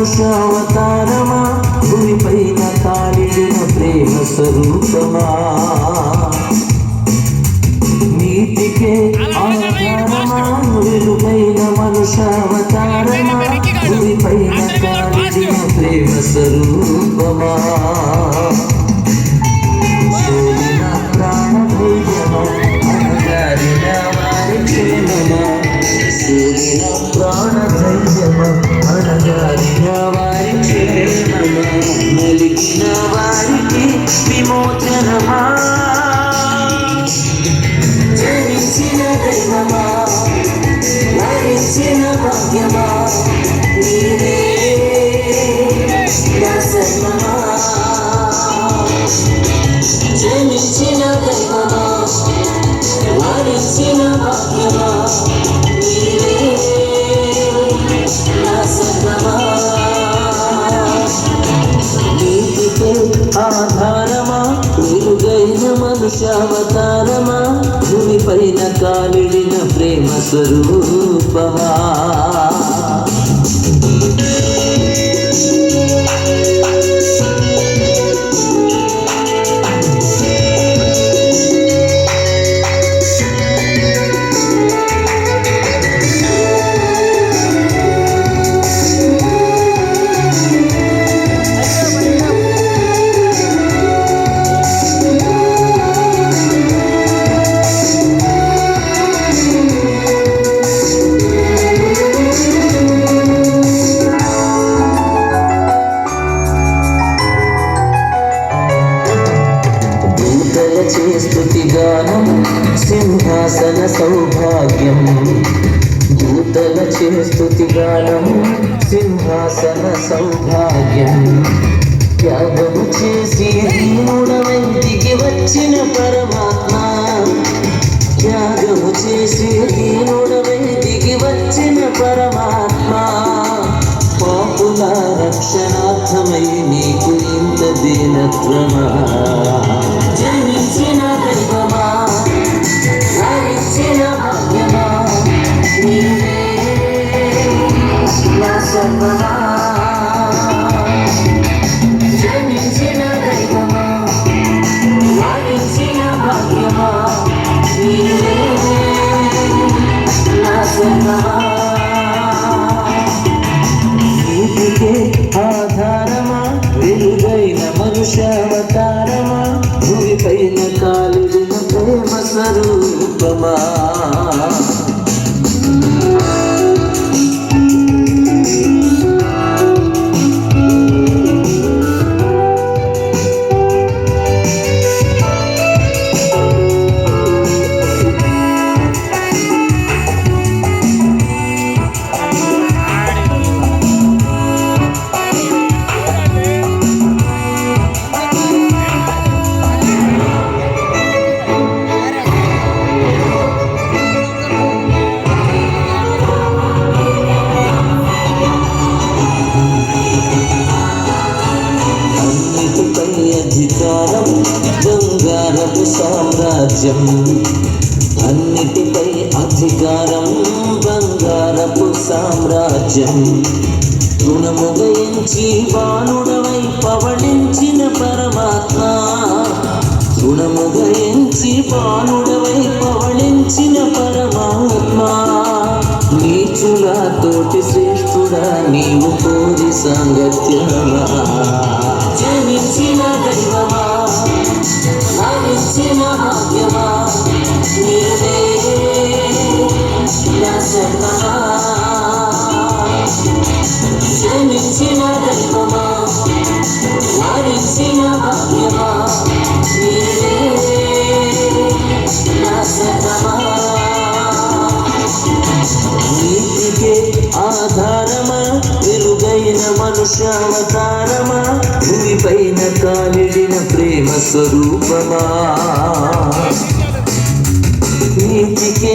మనుష్యావతారమా భూమిపైన కాలిడిన ప్రేమ స్వరూపమా నీతికే ఆధారమా వెలుగైన మనుష్యావతారమా భూమిపైన కాలిడిన ప్రేమ స్వరూపమా సోలిన ప్రాణ ధైర్యమా అనగారిన వారి క్షేమమా సోలిన ప్రాణ ధైర్యమా అనగారిన వారి క్షేమమా నలిగిన వారికి విమోచనమా జనించిన దైవమా వరించిన భాగ్యమా నీవే నా సర్వమా జనించిన దైవమా వరించిన భాగ్యమా నీవే నా సర్వమా నీతికే ఆధారమా వెలుగైన మనుష్యావతారమా భూమిపైన కాలిడిన ప్రేమ స్వరూపమా స్తుతిగానం సింహాసన సౌభాగ్యం దూతల స్తుతిగానం సింహాసన సౌభాగ్యం త్యాగము చేసి దీనుడవై దిగి వచ్చిన పరమాత్మ త్యాగము చేసి దీనుడవై దిగి వచ్చిన పరమాత్మ పాపుల రక్షణార్థమై నీకు ఇంత దీనత్వమా జనించిన దైవమా వరించిన భాగ్యమా నీవే నా సర్వమా జనించిన దైవమా వరించిన భాగ్యమా నీవే నా సర్వమా నీతికే ఆధారమా వెలుగైన మనుష్యావతారమా భూమిపైన కాలిడిన ప్రేమ స్వరూపమా అధికారం బంగారపు సామ్రాజ్యం అన్నిటిపై అధికారం బంగారపు సామ్రాజ్యం రుణముగయించి బాణుడవై పవళించిన పరమాత్మ రుణముగయించి బాణుడవై పవళించిన పరమాత్మ నీచులా తోటి శ్రేష్ఠుడా నీవు కోరి సాంగత్యమా జనించిన దైవమా వరించిన భాగ్యమా నీవే నా సర్వమా జనించిన దైవమా వరించిన భాగ్యమా నీవే నా సర్వమా నీతికే ఆధారమా వెలుగైన మనుష్యావతారమా భూమిపైన కాలిడిన ప్రేమ స్వరూపమా నీతికే